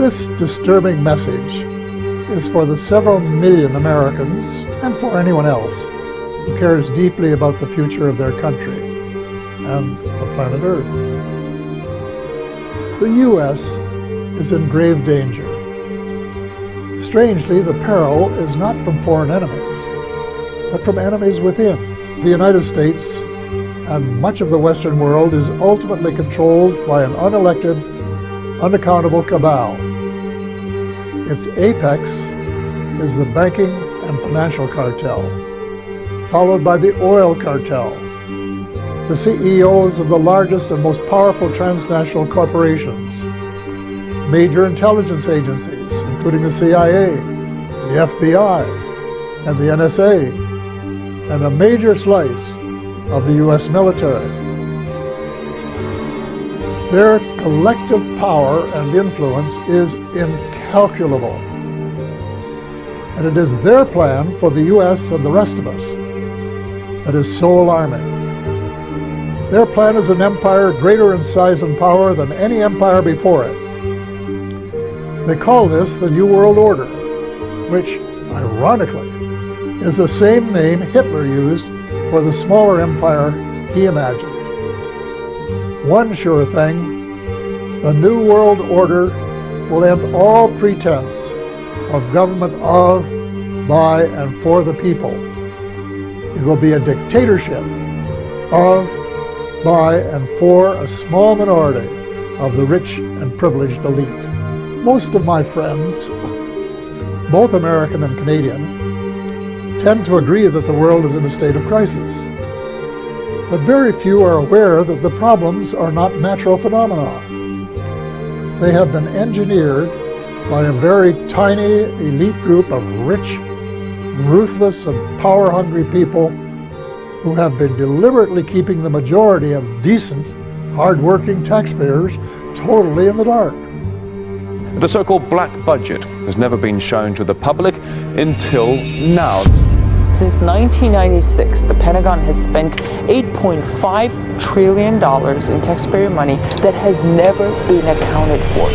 This disturbing message is for the several million Americans and for anyone else who cares deeply about the future of their country and the planet Earth. The U.S. is in grave danger. Strangely, the peril is not from foreign enemies, but from enemies within. The United States and much of the Western world is ultimately controlled by an unelected, unaccountable cabal. Its apex is the banking and financial cartel, followed by the oil cartel, the CEOs of the largest and most powerful transnational corporations, major intelligence agencies, including the CIA, the FBI, and the NSA, and a major slice of the U.S. military. Their collective power and influence is incalculable. And it is their plan for the U.S. and the rest of us that is so alarming. Their plan is an empire greater in size and power than any empire before it. They call this the New World Order, which, ironically, is the same name Hitler used for the smaller empire he imagined. One sure thing, the New World Order will end all pretense of government of, by, and for the people. It will be a dictatorship of, by, and for a small minority of the rich and privileged elite. Most of my friends, both American and Canadian, tend to agree that the world is in a state of crisis. But very few are aware that the problems are not natural phenomena. They have been engineered by a very tiny elite group of rich, ruthless, and power-hungry people who have been deliberately keeping the majority of decent, hard-working taxpayers totally in the dark. The so-called black budget has never been shown to the public until now. Since 1996, the Pentagon has spent $8.5 trillion in taxpayer money that has never been accounted for.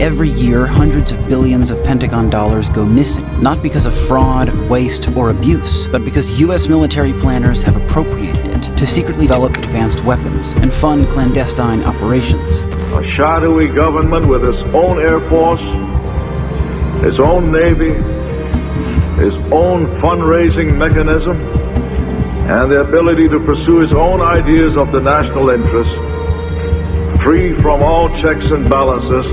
Every year, hundreds of billions of Pentagon dollars go missing, not because of fraud, waste, or abuse, but because U.S. military planners have appropriated it to secretly develop advanced weapons and fund clandestine operations. A shadowy government with its own Air Force, its own Navy, its own fundraising mechanism, and the ability to pursue its own ideas of the national interest, free from all checks and balances,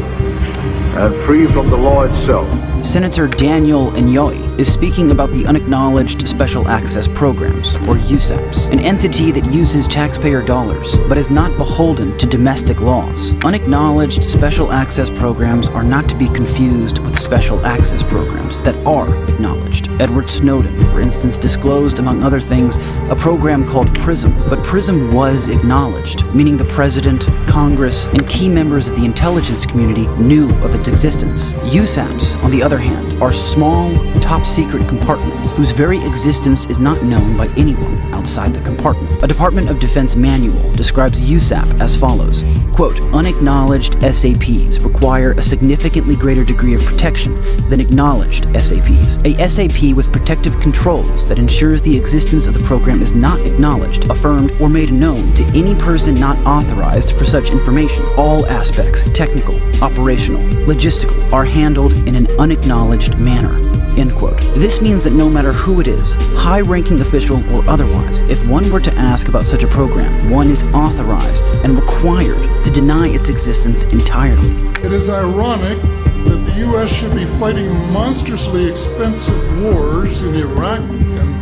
and free from the law itself. Senator Daniel Inouye is speaking about the Unacknowledged Special Access Programs, or USAPs, an entity that uses taxpayer dollars, but is not beholden to domestic laws. Unacknowledged Special Access Programs are not to be confused with special access programs that are acknowledged. Edward Snowden, for instance, disclosed, among other things, a program called PRISM, but PRISM was acknowledged, meaning the President, Congress, and key members of the intelligence community knew of its existence. USAPs, on the other hand, are small, top-secret compartments whose very existence is not known by anyone outside the compartment. A Department of Defense manual describes USAP as follows, quote, unacknowledged SAPs require a significantly greater degree of protection than acknowledged SAPs. A SAP with protective controls that ensures the existence of the program is not acknowledged, affirmed, or made known to any person not authorized for such information. All aspects, technical, operational, logistical, are handled in an unacknowledged manner. End quote. This means that no matter who it is, high-ranking official or otherwise, if one were to ask about such a program, one is authorized and required to deny its existence entirely. It is ironic that the U.S. should be fighting monstrously expensive wars in Iraq and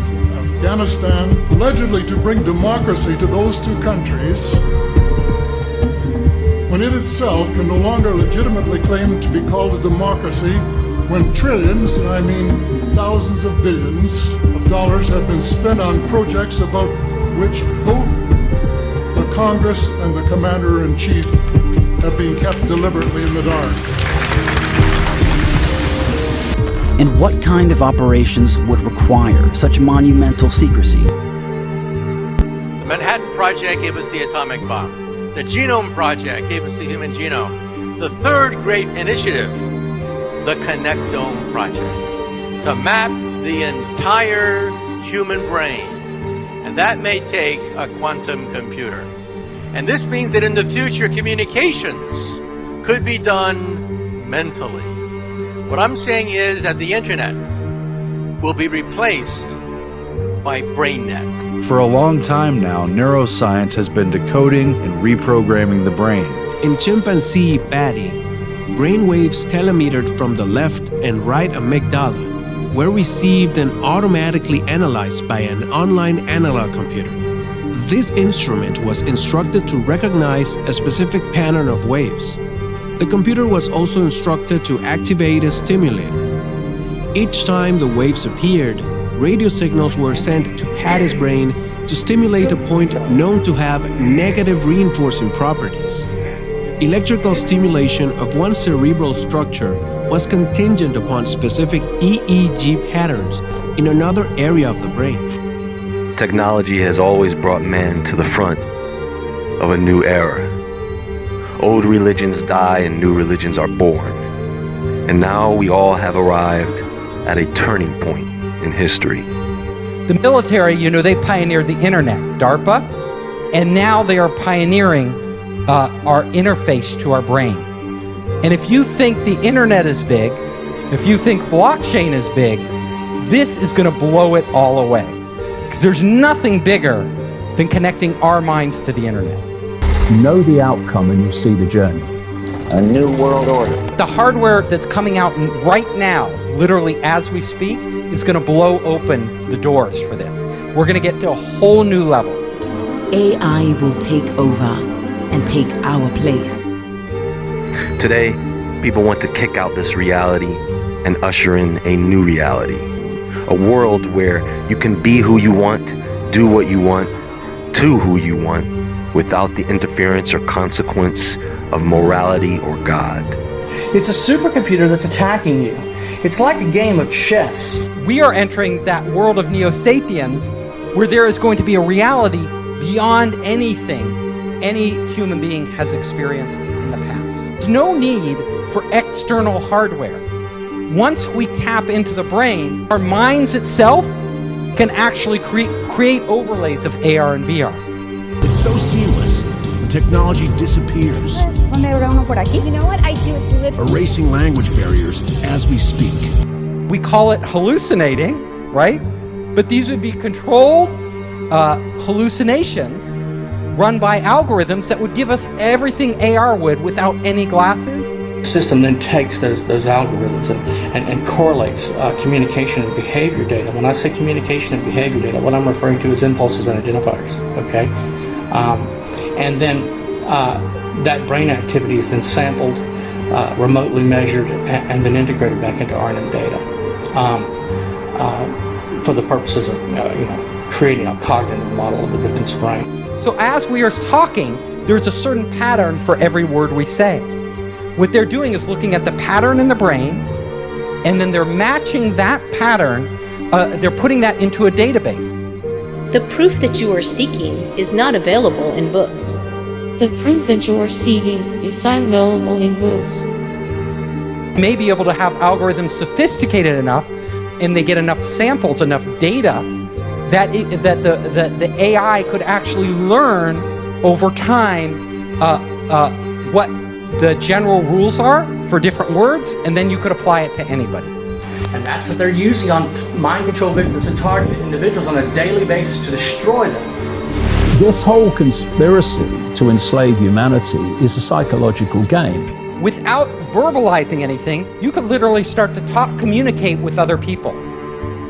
Afghanistan, allegedly to bring democracy to those two countries, when it itself can no longer legitimately claim to be called a democracy, when trillions, and I mean thousands of billions of dollars have been spent on projects about which both the Congress and the Commander-in-Chief have been kept deliberately in the dark. And what kind of operations would require such monumental secrecy? The Manhattan Project gave us the atomic bomb. The Genome Project gave us the human genome. the third great initiative, the Connectome Project, to map the entire human brain. And that may take a quantum computer. And this means that in the future, communications could be done mentally. What I'm saying is that the internet will be replaced by BrainNet. For a long time now, neuroscience has been decoding and reprogramming the brain. In chimpanzee Batty, brainwaves telemetered from the left and right amygdala were received and automatically analyzed by an online analog computer. This instrument was instructed to recognize a specific pattern of waves. The computer was also instructed to activate a stimulator. Each time the waves appeared, radio signals were sent to Patty's brain to stimulate a point known to have negative reinforcing properties. Electrical stimulation of one cerebral structure was contingent upon specific EEG patterns in another area of the brain. Technology has always brought man to the front of a new era. Old religions die and new religions are born. And now we all have arrived at a turning point in history. The military, they pioneered the internet, DARPA, and now they are pioneering our interface to our brain. And if you think the internet is big, if you think blockchain is big, this is going to blow it all away. Because there's nothing bigger than connecting our minds to the internet. Know the outcome and you'll see the journey. A new world order. The hardware that's coming out right now, literally as we speak, is going to blow open the doors for this. We're going to get to a whole new level. AI will take over and take our place. Today, people want to kick out this reality and usher in a new reality. A world where you can be who you want, do what you want, to who you want, without the interference or consequence of morality or God. It's a supercomputer that's attacking you. It's like a game of chess. We are entering that world of neo-sapiens where there is going to be a reality beyond anything any human being has experienced in the past. There's no need for external hardware. Once we tap into the brain, our minds itself can actually create overlays of AR and VR. It's so seamless, the technology disappears. You know what I do? Erasing language barriers as we speak. We call it hallucinating, right? But these would be controlled hallucinations run by algorithms that would give us everything AR would without any glasses. The system then takes those algorithms and correlates communication and behavior data. When I say communication and behavior data, what I'm referring to is impulses and identifiers, okay? And then that brain activity is then sampled, remotely measured, and then integrated back into RNN data for the purposes of creating a cognitive model of the victim's brain. So as we are talking, there's a certain pattern for every word we say. What they're doing is looking at the pattern in the brain, and then they're matching that pattern, they're putting that into a database. The proof that you are seeking is not available in books. The proof that you are seeking is not available in books. You may be able to have algorithms sophisticated enough, and they get enough samples, enough data, that the AI could actually learn over time what the general rules are for different words, and then you could apply it to anybody. And that's what they're using on mind control victims and targeted individuals on a daily basis to destroy them. This whole conspiracy to enslave humanity is a psychological game. Without verbalizing anything, you could literally start to communicate with other people.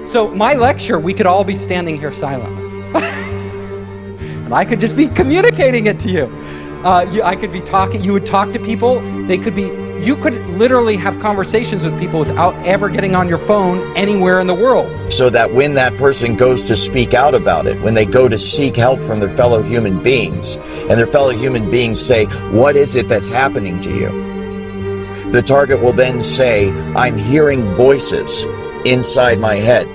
So my lecture, we could all be standing here silently. And I could just be communicating it to you. I could be talking, you would talk to people, you could literally have conversations with people without ever getting on your phone anywhere in the world. So that when that person goes to speak out about it, when they go to seek help from their fellow human beings, and their fellow human beings say, what is it that's happening to you? The target will then say, I'm hearing voices inside my head.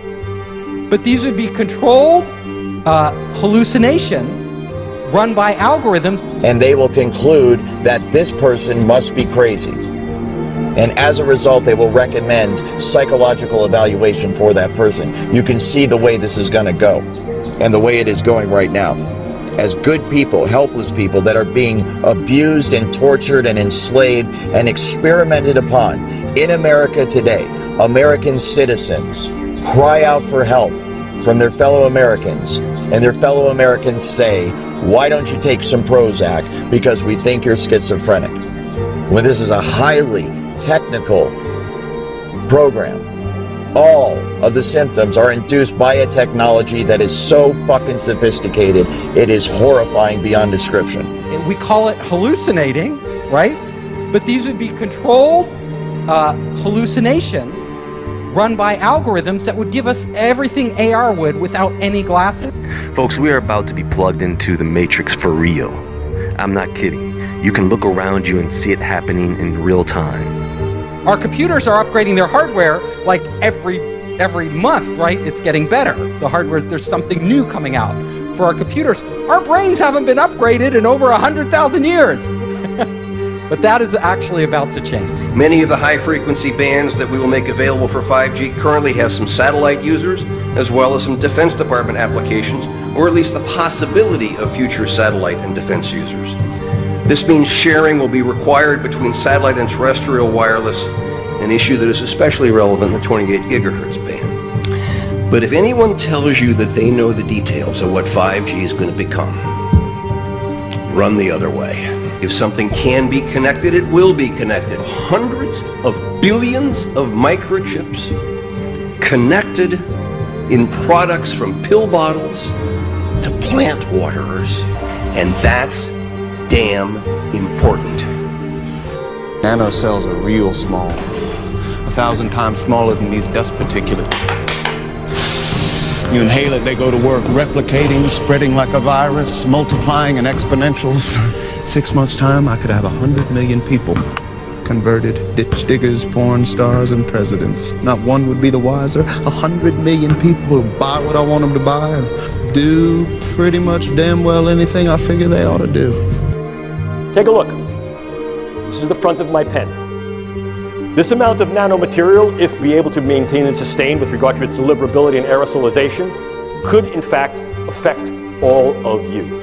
But these would be controlled hallucinations run by algorithms. And they will conclude that this person must be crazy. And as a result, they will recommend psychological evaluation for that person. You can see the way this is going to go, and the way it is going right now. As good people, helpless people that are being abused and tortured and enslaved and experimented upon in America today, American citizens cry out for help from their fellow Americans, and their fellow Americans say, why don't you take some Prozac because we think you're schizophrenic? When this is a highly technical program. All of the symptoms are induced by a technology that is so fucking sophisticated, it is horrifying beyond description. We call it hallucinating, right? But these would be controlled hallucinations run by algorithms that would give us everything AR would without any glasses. Folks, we are about to be plugged into the Matrix for real. I'm not kidding. You can look around you and see it happening in real time. Our computers are upgrading their hardware like every month, right? It's getting better. The hardware, there's something new coming out for our computers. Our brains haven't been upgraded in over 100,000 years. But that is actually about to change. Many of the high-frequency bands that we will make available for 5G currently have some satellite users, as well as some Defense Department applications, or at least the possibility of future satellite and defense users. This means sharing will be required between satellite and terrestrial wireless, an issue that is especially relevant in the 28 gigahertz band. But if anyone tells you that they know the details of what 5G is going to become, run the other way. If something can be connected, it will be connected. Hundreds of billions of microchips connected in products from pill bottles to plant waterers. And that's damn important. Nanocells are real small, 1,000 times smaller than these dust particulates. You inhale it, they go to work, replicating, spreading like a virus, multiplying in exponentials. 6 months' time, I could have 100 million people converted, ditch diggers, porn stars, and presidents. Not one would be the wiser. 100 million people who buy what I want them to buy and do pretty much damn well anything I figure they ought to do. Take a look. This is the front of my pen. This amount of nanomaterial, if be able to maintain and sustain with regard to its deliverability and aerosolization, could in fact affect all of you.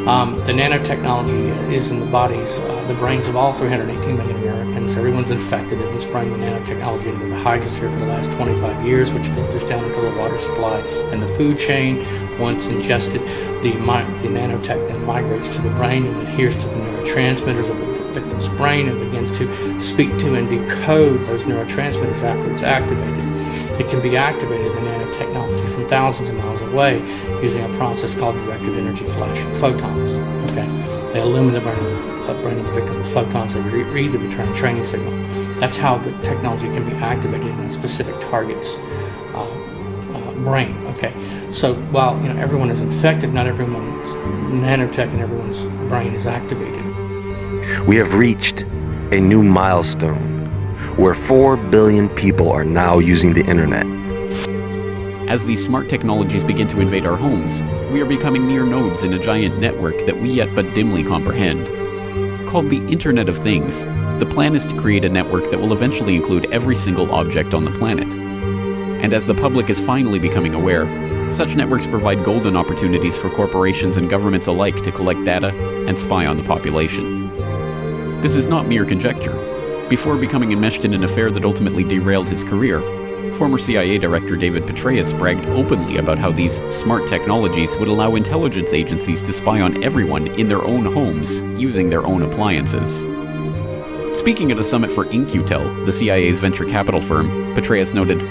The nanotechnology is in the bodies, the brains of all 318 million Americans. Everyone's infected. They've been spraying the nanotechnology into the hydrosphere for the last 25 years, which filters down into the water supply and the food chain. Once ingested, the nanotech then migrates to the brain and adheres to the neurotransmitters of the victim's brain and begins to speak to and decode those neurotransmitters after it's activated. It can be activated, the nanotechnology, from thousands of miles away using a process called directed energy flashing photons. Okay, they illumine the brain of the victim with photons that read the return training signal. That's how the technology can be activated in a specific target's brain. Okay, so while everyone is infected, not everyone's nanotech and everyone's brain is activated. We have reached a new milestone where 4 billion people are now using the internet. As these smart technologies begin to invade our homes, we are becoming mere nodes in a giant network that we yet but dimly comprehend. Called the Internet of Things, the plan is to create a network that will eventually include every single object on the planet. And as the public is finally becoming aware, such networks provide golden opportunities for corporations and governments alike to collect data and spy on the population. This is not mere conjecture. Before becoming enmeshed in an affair that ultimately derailed his career, former CIA Director David Petraeus bragged openly about how these smart technologies would allow intelligence agencies to spy on everyone in their own homes using their own appliances. Speaking at a summit for In-Q-Tel, the CIA's venture capital firm, Petraeus noted,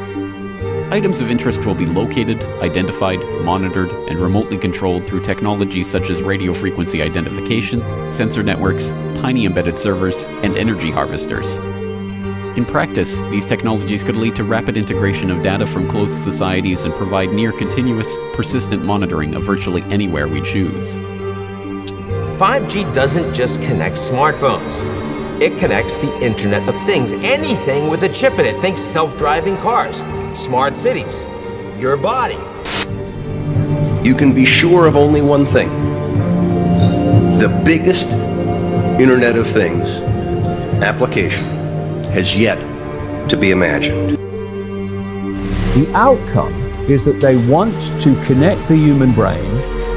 "Items of interest will be located, identified, monitored, and remotely controlled through technologies such as radio frequency identification, sensor networks, tiny embedded servers, and energy harvesters." In practice, these technologies could lead to rapid integration of data from closed societies and provide near-continuous, persistent monitoring of virtually anywhere we choose. 5G doesn't just connect smartphones. It connects the Internet of Things, anything with a chip in it. Think self-driving cars, smart cities, your body. You can be sure of only one thing. the biggest Internet of Things application has yet to be imagined. The outcome is that they want to connect the human brain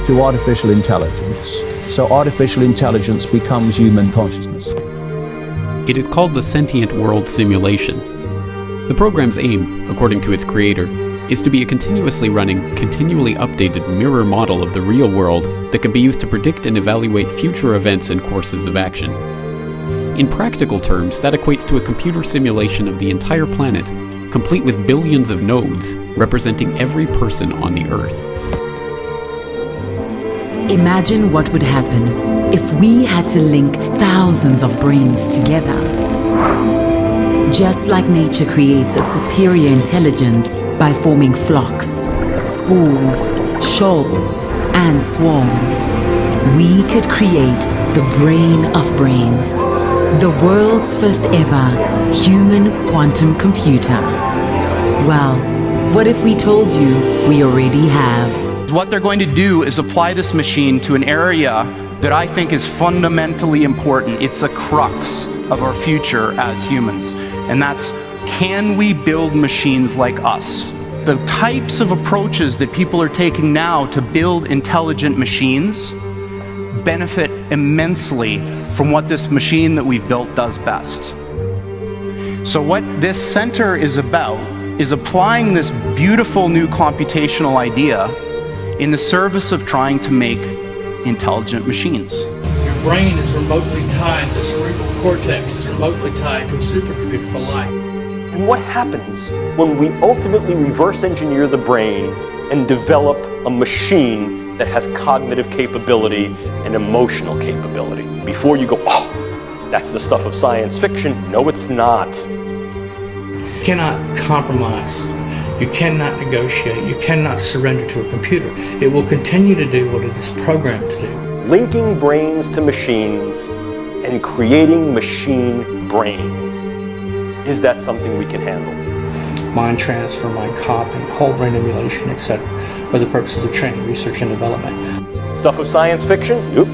to artificial intelligence. So artificial intelligence becomes human consciousness. It is called the Sentient World Simulation. The program's aim, according to its creator, is to be a continuously running, continually updated mirror model of the real world that can be used to predict and evaluate future events and courses of action. In practical terms, that equates to a computer simulation of the entire planet, complete with billions of nodes representing every person on the Earth. Imagine what would happen if we had to link thousands of brains together. Just like nature creates a superior intelligence by forming flocks, schools, shoals, and swarms, we could create the brain of brains, the world's first ever human quantum computer. Well, what if we told you we already have? What they're going to do is apply this machine to an area that I think is fundamentally important. It's a crux of our future as humans, and that's, can we build machines like us? The types of approaches that people are taking now to build intelligent machines benefit immensely from what this machine that we've built does best. So what this center is about is applying this beautiful new computational idea in the service of trying to make intelligent machines. Your brain is remotely tied, the cerebral cortex is remotely tied to a supercomputer for life. And what happens when we ultimately reverse engineer the brain and develop a machine that has cognitive capability and emotional capability? Before you go, oh, that's the stuff of science fiction. No, it's not. You cannot compromise. You cannot negotiate. You cannot surrender to a computer. It will continue to do what it is programmed to do. Linking brains to machines and creating machine brains. Is that something we can handle? Mind transfer, mind copying, whole brain emulation, etc. for the purposes of training, research, and development. Stuff of science fiction? Yep.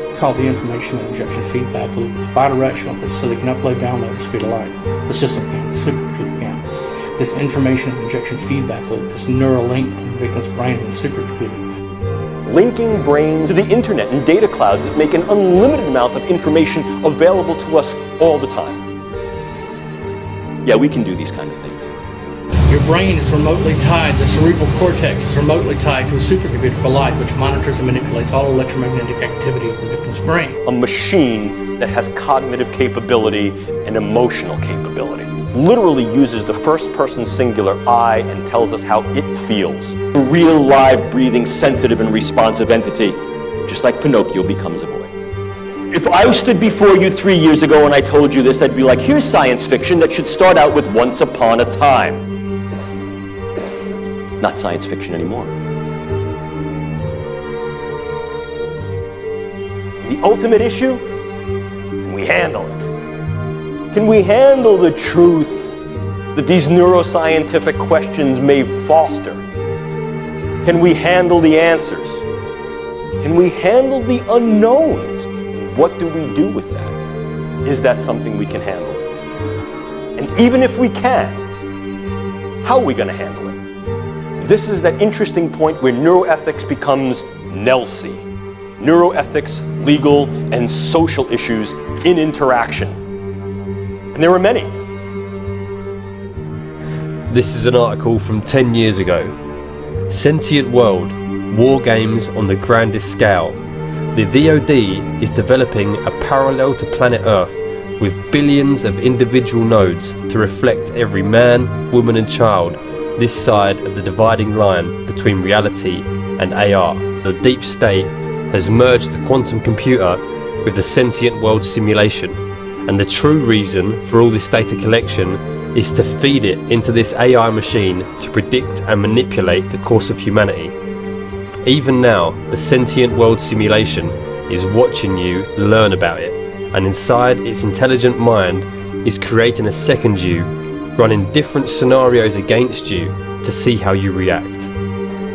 It's called the information injection feedback loop. It's bidirectional, so they can upload, download at the speed of light. The system can, the supercomputer can. This information injection feedback loop, this NEURALLINK in the victim's brain and the supercomputer. Linking brains to the internet and data clouds that make an unlimited amount of information available to us all the time. Yeah, we can do these kind of things. Your brain is remotely tied, the cerebral cortex is remotely tied to a supercomputer for life, which monitors and manipulates all electromagnetic activity of the victim's brain. A machine that has cognitive capability and emotional capability. Literally uses the first person singular I and tells us how it feels. A real, live, breathing, sensitive, and responsive entity, just like Pinocchio becomes a boy. If I stood before you 3 years ago and I told you this, I'd be like, here's science fiction that should start out with once upon a time. Not science fiction anymore. The ultimate issue, can we handle it? Can we handle the truth that these neuroscientific questions may foster? Can we handle the answers? Can we handle the unknowns? What do we do with that? Is that something we can handle? And even if we can, how are we going to handle it? This is that interesting point where neuroethics becomes NELSI. Neuroethics, legal, and social issues in interaction. And there are many. This is an article from 10 years ago. Sentient World, War Games on the Grandest Scale. The DoD is developing a parallel to planet Earth with billions of individual nodes to reflect every man, woman and child this side of the dividing line between reality and AR. The deep state has merged the quantum computer with the sentient world simulation, and the true reason for all this data collection is to feed it into this AI machine to predict and manipulate the course of humanity. Even now, the sentient world simulation is watching you learn about it, and inside its intelligent mind is creating a second you, running different scenarios against you to see how you react.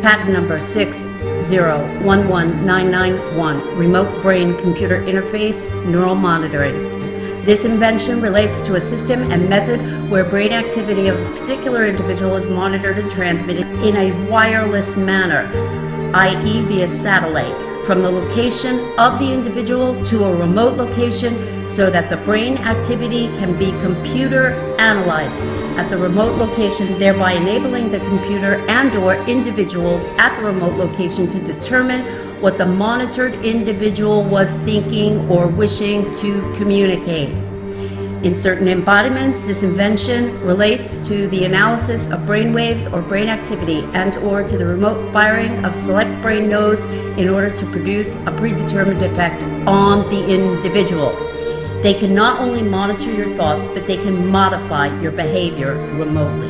Patent number 6001 6011991, Remote Brain Computer Interface Neural Monitoring. This invention relates to a system and method where brain activity of a particular individual is monitored and transmitted in a wireless manner, i.e. via satellite, from the location of the individual to a remote location so that the brain activity can be computer analyzed at the remote location, thereby enabling the computer and/or individuals at the remote location to determine what the monitored individual was thinking or wishing to communicate. In certain embodiments, this invention relates to the analysis of brain waves or brain activity and/or to the remote firing of select brain nodes in order to produce a predetermined effect on the individual. They can not only monitor your thoughts, but they can modify your behavior remotely.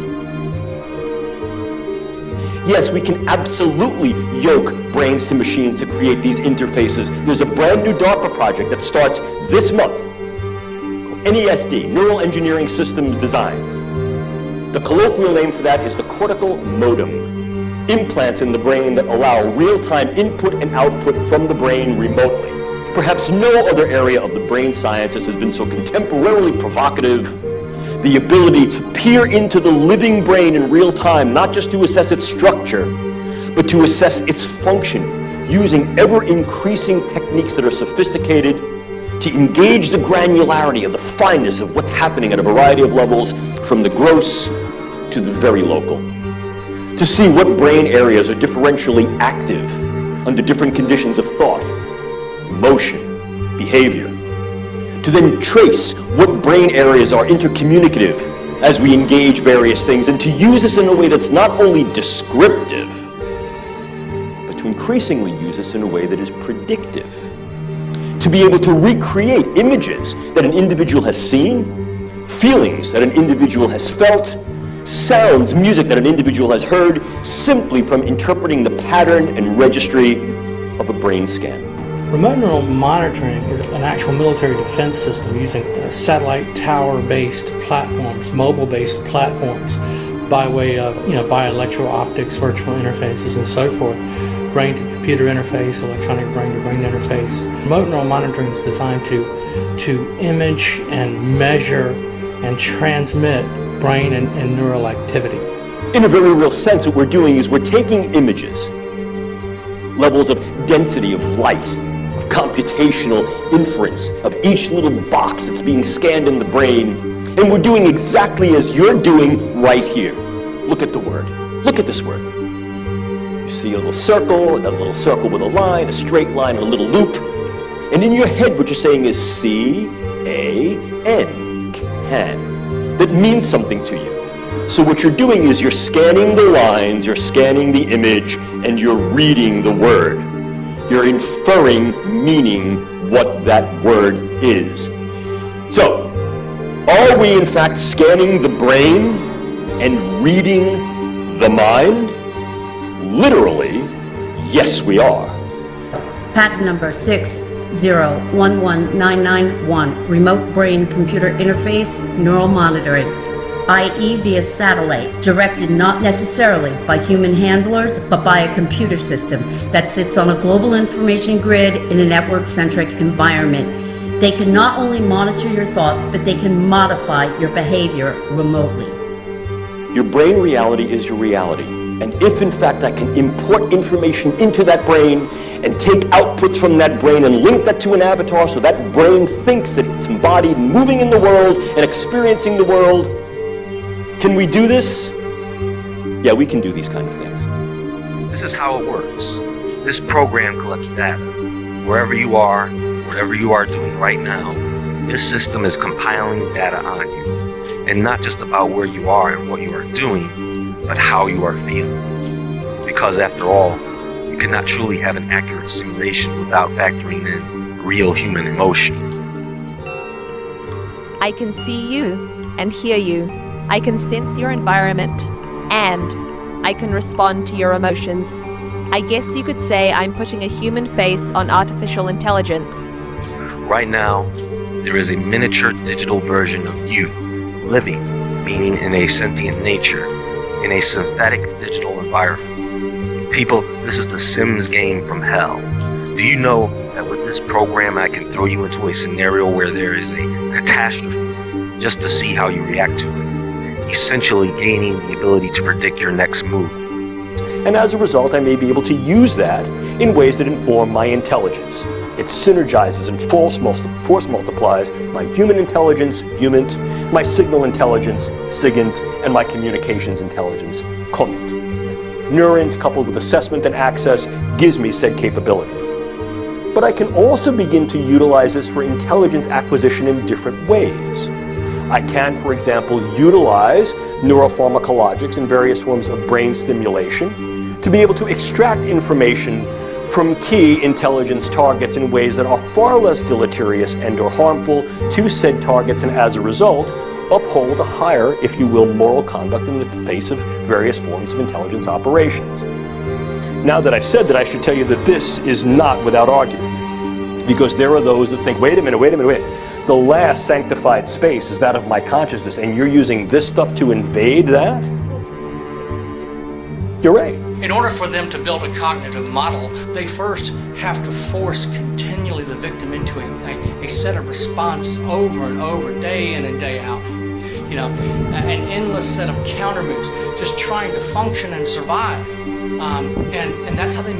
Yes, we can absolutely yoke brains to machines to create these interfaces. There's a brand new DARPA project that starts this month, called NESD, Neural Engineering Systems Designs. The colloquial name for that is the cortical modem. Implants in the brain that allow real-time input and output from the brain remotely. Perhaps no other area of the brain sciences has been so contemporarily provocative. The ability to peer into the living brain in real time, not just to assess its structure, but to assess its function, using ever-increasing techniques that are sophisticated to engage the granularity of the fineness of what's happening at a variety of levels, from the gross to the very local. To see what brain areas are differentially active under different conditions of thought, emotion, behavior. To then trace what brain areas are intercommunicative as we engage various things, and to use this in a way that's not only descriptive, but to increasingly use this in a way that is predictive. To be able to recreate images that an individual has seen, feelings that an individual has felt, sounds, music that an individual has heard, simply from interpreting the pattern and registry of a brain scan. Remote neural monitoring is an actual military defense system using satellite tower-based platforms, mobile-based platforms, by way of bioelectro-optics, virtual interfaces, and so forth. Brain-to-computer interface, electronic brain-to-brain interface. Remote neural monitoring is designed to image and measure and transmit brain and neural activity. In a very real sense, what we're doing is we're taking images, levels of density of light, of computational inference of each little box that's being scanned in the brain, and we're doing exactly as you're doing right here. Look at the word. Look at this word. You see a little circle, another little circle with a line, a straight line, and a little loop. And in your head, what you're saying is C-A-N, can. That means something to you. So what you're doing is you're scanning the lines, you're scanning the image, and you're reading the word. You're inferring meaning what that word is. So, are we in fact scanning the brain and reading the mind? Literally, yes we are. Patent number 6011991, Remote Brain Computer Interface Neural Monitoring, i.e. via satellite, directed not necessarily by human handlers, but by a computer system that sits on a global information grid in a network-centric environment. They can not only monitor your thoughts, but they can modify your behavior remotely. Your brain reality is your reality. And if in fact I can import information into that brain and take outputs from that brain and link that to an avatar so that brain thinks that it's embodied, moving in the world and experiencing the world, can we do this? Yeah, we can do these kind of things. This is how it works. This program collects data. Wherever you are, whatever you are doing right now, this system is compiling data on you. And not just about where you are and what you are doing, but how you are feeling. Because after all, you cannot truly have an accurate simulation without factoring in real human emotion. I can see you and hear you. I can sense your environment, and I can respond to your emotions. I guess you could say I'm putting a human face on artificial intelligence. Right now, there is a miniature digital version of you, living, meaning in a sentient nature, in a synthetic digital environment. People, this is the Sims game from hell. Do you know that with this program I can throw you into a scenario where there is a catastrophe just to see how you react to it, essentially gaining the ability to predict your next move. And as a result, I may be able to use that in ways that inform my intelligence. It synergizes and force multiplies my human intelligence, HUMINT, my signal intelligence, SIGINT, and my communications intelligence, COMINT. NEURALLINK coupled with assessment and access gives me said capabilities. But I can also begin to utilize this for intelligence acquisition in different ways. I can, for example, utilize neuropharmacologics and various forms of brain stimulation to be able to extract information from key intelligence targets in ways that are far less deleterious and or harmful to said targets, and as a result, uphold a higher, if you will, moral conduct in the face of various forms of intelligence operations. Now that I've said that, I should tell you that this is not without argument, because there are those that think, wait a minute. The last sanctified space is that of my consciousness, and you're using this stuff to invade that? You're right. In order for them to build a cognitive model, they first have to force continually the victim into a set of responses over and over, day in and day out. You know, an endless set of counter moves, just trying to function and survive. And that's how they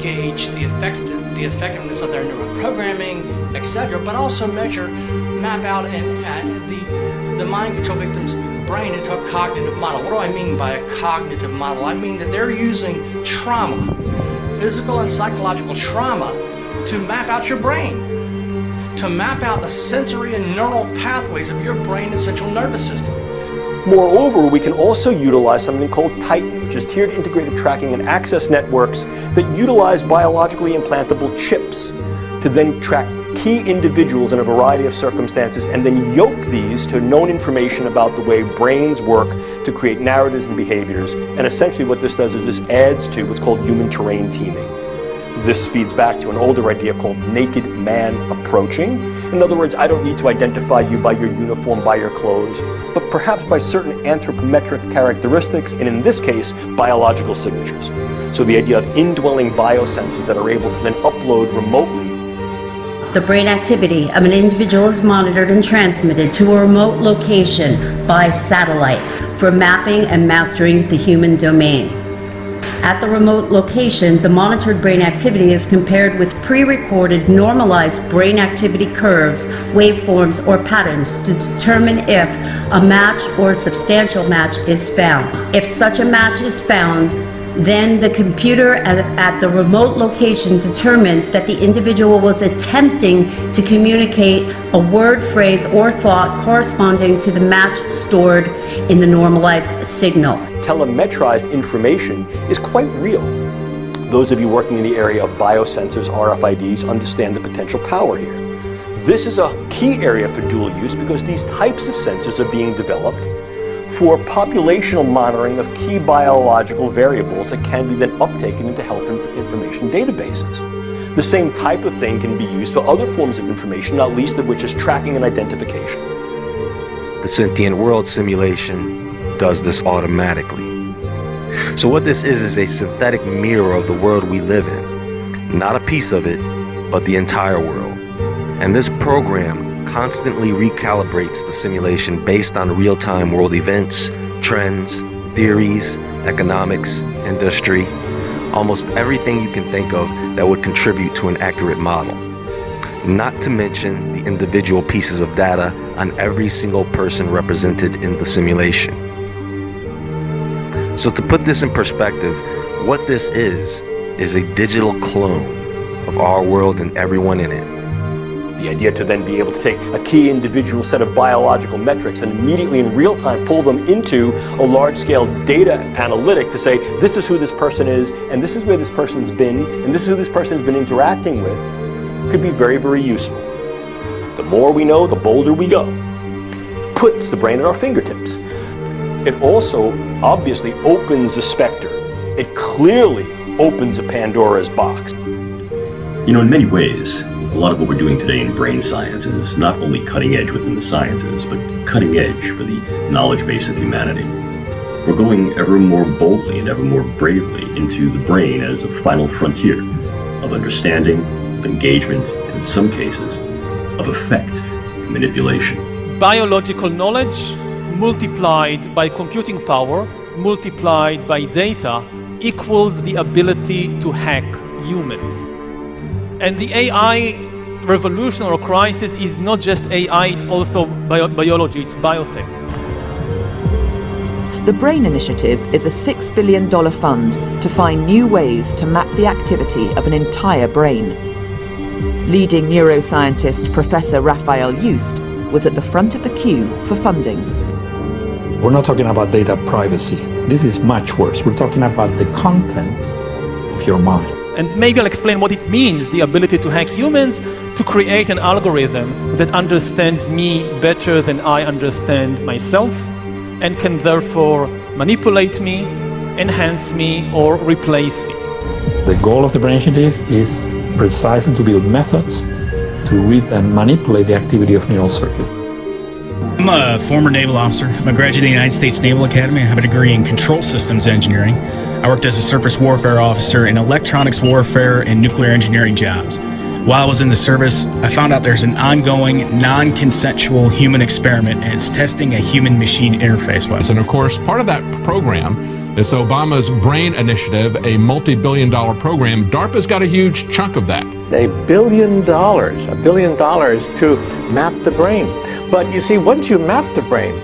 gauge the effectiveness of their neuroprogramming, etc., but also map out the mind control victim's brain into a cognitive model. What do I mean by a cognitive model? I mean that they're using trauma, physical and psychological trauma, to map out your brain, to map out the sensory and neural pathways of your brain and central nervous system. Moreover, we can also utilize something called TITAN, which is Tiered Integrated Tracking and Access Networks that utilize biologically implantable chips to then track key individuals in a variety of circumstances and then yoke these to known information about the way brains work to create narratives and behaviors. And essentially what this does is this adds to what's called human terrain teaming. This feeds back to an older idea called naked man approaching. In other words, I don't need to identify you by your uniform, by your clothes, but perhaps by certain anthropometric characteristics, and in this case, biological signatures. So the idea of indwelling biosensors that are able to then upload remotely. The brain activity of an individual is monitored and transmitted to a remote location by satellite for mapping and mastering the human domain. At the remote location, the monitored brain activity is compared with pre-recorded normalized brain activity curves, waveforms, or patterns to determine if a match or substantial match is found. If such a match is found, then the computer at the remote location determines that the individual was attempting to communicate a word, phrase, or thought corresponding to the match stored in the normalized signal. Telemetrized information is quite real. Those of you working in the area of biosensors, RFIDs, understand the potential power here. This is a key area for dual use because these types of sensors are being developed for populational monitoring of key biological variables that can be then uptaken into health information databases. The same type of thing can be used for other forms of information, not least of which is tracking and identification. The Sentient World simulation does this automatically. So what this is a synthetic mirror of the world we live in. Not a piece of it, but the entire world. And this program constantly recalibrates the simulation based on real-time world events, trends, theories, economics, industry, almost everything you can think of that would contribute to an accurate model. Not to mention the individual pieces of data on every single person represented in the simulation. So to put this in perspective, what this is a digital clone of our world and everyone in it. The idea to then be able to take a key individual set of biological metrics and immediately in real time pull them into a large-scale data analytic to say, this is who this person is, and this is where this person's been, and this is who this person's been interacting with, could be very, very useful. The more we know, the bolder we go. Puts the brain at our fingertips. It also obviously opens the specter. It clearly opens a Pandora's box. You know, in many ways, a lot of what we're doing today in brain science is not only cutting edge within the sciences, but cutting edge for the knowledge base of humanity. We're going ever more boldly and ever more bravely into the brain as a final frontier of understanding, of engagement, and in some cases, of effect and manipulation. Biological knowledge multiplied by computing power, multiplied by data, equals the ability to hack humans. And the AI revolution or crisis is not just AI, it's also biology, it's biotech. The BRAIN Initiative is a $6 billion fund to find new ways to map the activity of an entire brain. Leading neuroscientist Professor Raphael Just was at the front of the queue for funding. We're not talking about data privacy. This is much worse. We're talking about the contents of your mind. And maybe I'll explain what it means, the ability to hack humans, to create an algorithm that understands me better than I understand myself, and can therefore manipulate me, enhance me, or replace me. The goal of the BRAIN Initiative is precisely to build methods to read and manipulate the activity of neural circuits. I'm a former naval officer. I'm a graduate of the United States Naval Academy. I have a degree in control systems engineering. I worked as a surface warfare officer in electronics warfare and nuclear engineering jobs. While I was in the service, I found out there's an ongoing, non-consensual human experiment, and it's testing a human-machine interface weapon. And of course, part of that program is Obama's BRAIN Initiative, a multi-billion-dollar program. DARPA's got a huge chunk of that. $1 billion to map the brain. But you see, once you map the brain,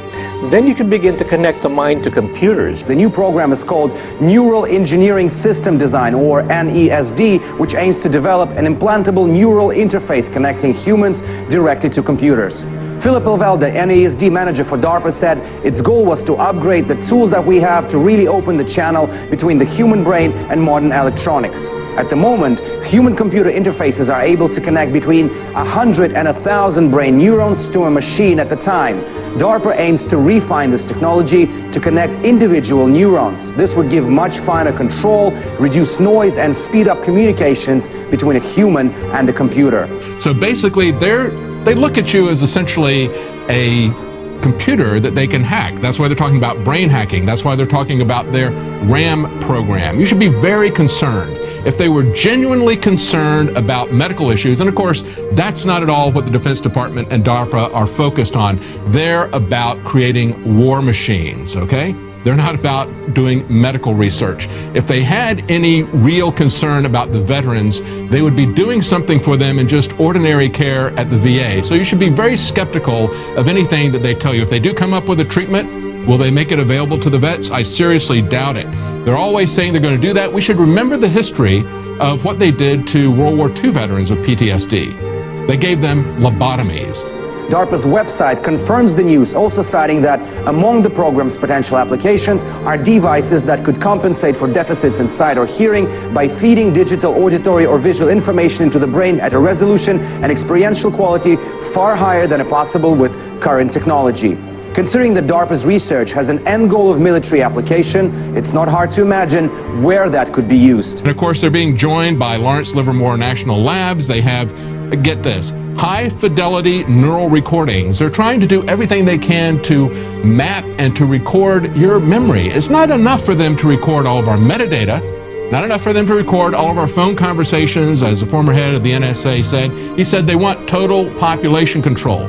then you can begin to connect the mind to computers. The new program is called Neural Engineering System Design, or NESD, which aims to develop an implantable neural interface connecting humans directly to computers. Philip Elvalde, NESD manager for DARPA, said its goal was to upgrade the tools that we have to really open the channel between the human brain and modern electronics. At the moment, human-computer interfaces are able to connect between 100 and 1,000 brain neurons to a machine at a time. DARPA aims to refine this technology to connect individual neurons. This would give much finer control, reduce noise, and speed up communications between a human and a computer. So basically, they look at you as essentially a computer that they can hack. That's why they're talking about brain hacking. That's why they're talking about their RAM program. You should be very concerned. If they were genuinely concerned about medical issues, and of course, that's not at all what the Defense Department and DARPA are focused on. They're about creating war machines, okay? They're not about doing medical research. If they had any real concern about the veterans, they would be doing something for them in just ordinary care at the VA. So you should be very skeptical of anything that they tell you. If they do come up with a treatment, will they make it available to the vets? I seriously doubt it. They're always saying they're going to do that. We should remember the history of what they did to World War II veterans with PTSD. They gave them lobotomies. DARPA's website confirms the news, also citing that among the program's potential applications are devices that could compensate for deficits in sight or hearing by feeding digital, auditory, or visual information into the brain at a resolution and experiential quality far higher than possible with current technology. Considering that DARPA's research has an end goal of military application, it's not hard to imagine where that could be used. And of course, they're being joined by Lawrence Livermore National Labs. They have, get this, high-fidelity neural recordings. They're trying to do everything they can to map and to record your memory. It's not enough for them to record all of our metadata, not enough for them to record all of our phone conversations, as the former head of the NSA said. He said they want total population control.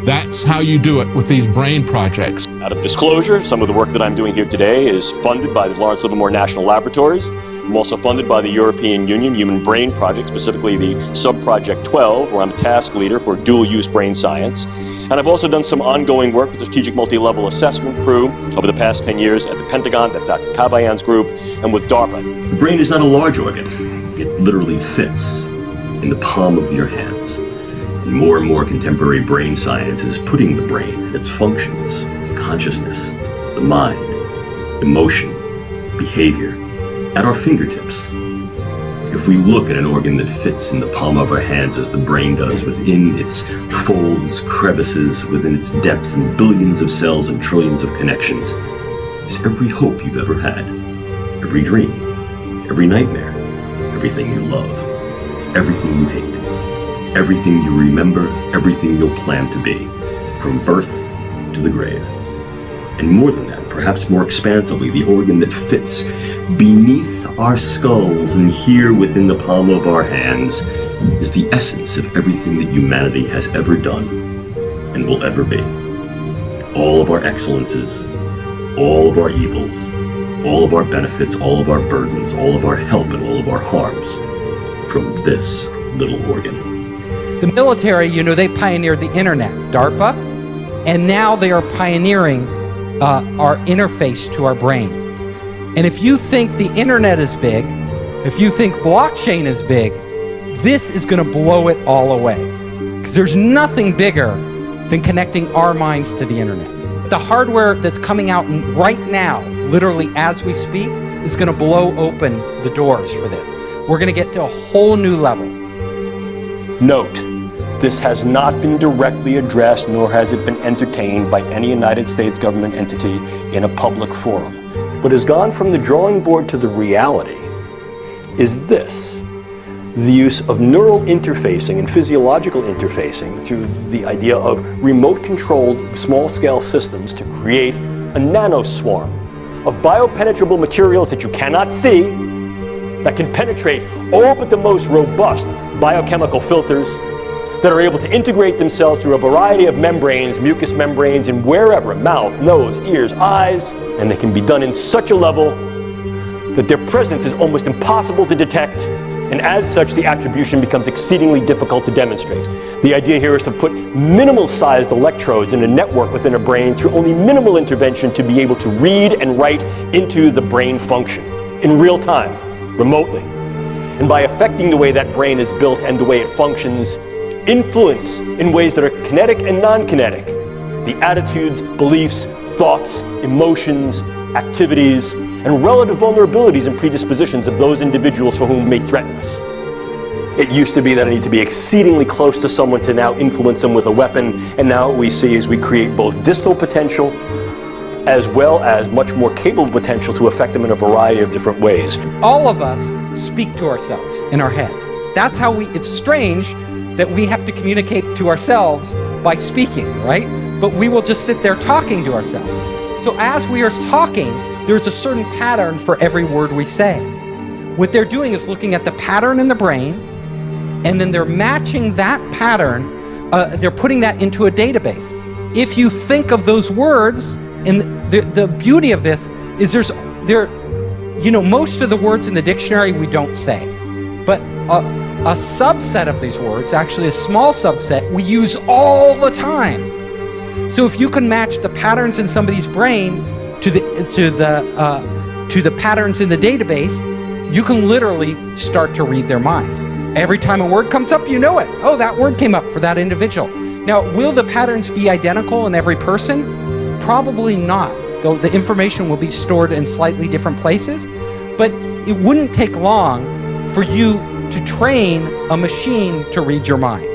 That's how you do it with these brain projects. Out of disclosure, some of the work that I'm doing here today is funded by the Lawrence Livermore National Laboratories. I'm also funded by the European Union Human Brain Project, specifically the Sub-Project 12, where I'm a task leader for dual-use brain science. And I've also done some ongoing work with the Strategic Multi-Level Assessment crew over the past 10 years at the Pentagon, at Dr. Kabayan's group, and with DARPA. The brain is not a large organ. It literally fits in the palm of your hands. And more and more contemporary brain science is putting the brain, its functions, consciousness, the mind, emotion, behavior, at our fingertips. If we look at an organ that fits in the palm of our hands as the brain does, within its folds, crevices, within its depths, and billions of cells and trillions of connections, is every hope you've ever had, every dream, every nightmare, everything you love, everything you hate, everything you remember, everything you'll plan to be, from birth to the grave. And more than that, perhaps more expansively, the organ that fits beneath our skulls and here within the palm of our hands, is the essence of everything that humanity has ever done and will ever be. All of our excellences, all of our evils, all of our benefits, all of our burdens, all of our help and all of our harms from this little organ. The military, they pioneered the internet, DARPA, and now they are pioneering our interface to our brain. And if you think the internet is big, if you think blockchain is big, this is going to blow it all away. Because there's nothing bigger than connecting our minds to the internet. The hardware that's coming out right now, literally as we speak, is going to blow open the doors for this. We're going to get to a whole new level. Note, this has not been directly addressed, nor has it been entertained by any United States government entity in a public forum. What has gone from the drawing board to the reality is this: the use of neural interfacing and physiological interfacing through the idea of remote-controlled small-scale systems to create a nano-swarm of biopenetrable materials that you cannot see, that can penetrate all but the most robust biochemical filters, that are able to integrate themselves through a variety of membranes, mucous membranes, and wherever, mouth, nose, ears, eyes, and they can be done in such a level that their presence is almost impossible to detect, and as such the attribution becomes exceedingly difficult to demonstrate. The idea here is to put minimal-sized electrodes in a network within a brain through only minimal intervention to be able to read and write into the brain function in real time, remotely. And by affecting the way that brain is built and the way it functions, influence in ways that are kinetic and non-kinetic the attitudes, beliefs, thoughts, emotions, activities, and relative vulnerabilities and predispositions of those individuals for whom may threaten us. It used to be that I need to be exceedingly close to someone to now influence them with a weapon, and now what we see is we create both distal potential as well as much more capable potential to affect them in a variety of different ways. All of us speak to ourselves in our head. That's how it's strange that we have to communicate to ourselves by speaking, right? But we will just sit there talking to ourselves. So as we are talking, there's a certain pattern for every word we say. What they're doing is looking at the pattern in the brain, and then they're matching that pattern, they're putting that into a database. If you think of those words, and the beauty of this is most of the words in the dictionary we don't say, but a subset of these words, actually a small subset, we use all the time. So if you can match the patterns in somebody's brain to the patterns in the database, you can literally start to read their mind. Every time a word comes up, you know it. Oh, that word came up for that individual. Now, will the patterns be identical in every person? Probably not, though the information will be stored in slightly different places. But it wouldn't take long for you to train a machine to read your mind.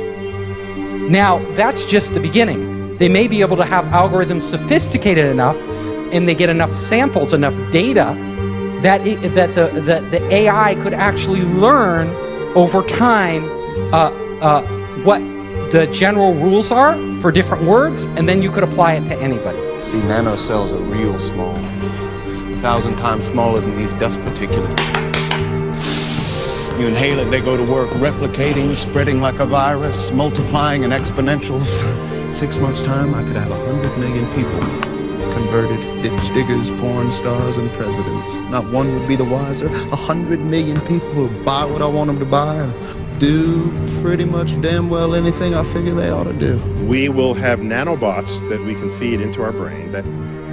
Now, that's just the beginning. They may be able to have algorithms sophisticated enough, and they get enough samples, enough data, that the AI could actually learn over time what the general rules are for different words, and then you could apply it to anybody. See, nanocells are real small, 1,000 times smaller than these dust particulates. You inhale it, they go to work replicating, spreading like a virus, multiplying in exponentials. 6 months' time, I could have 100 million people converted, ditch diggers, porn stars, and presidents. Not one would be the wiser. 100 million people will buy what I want them to buy and do pretty much damn well anything I figure they ought to do. We will have nanobots that we can feed into our brain that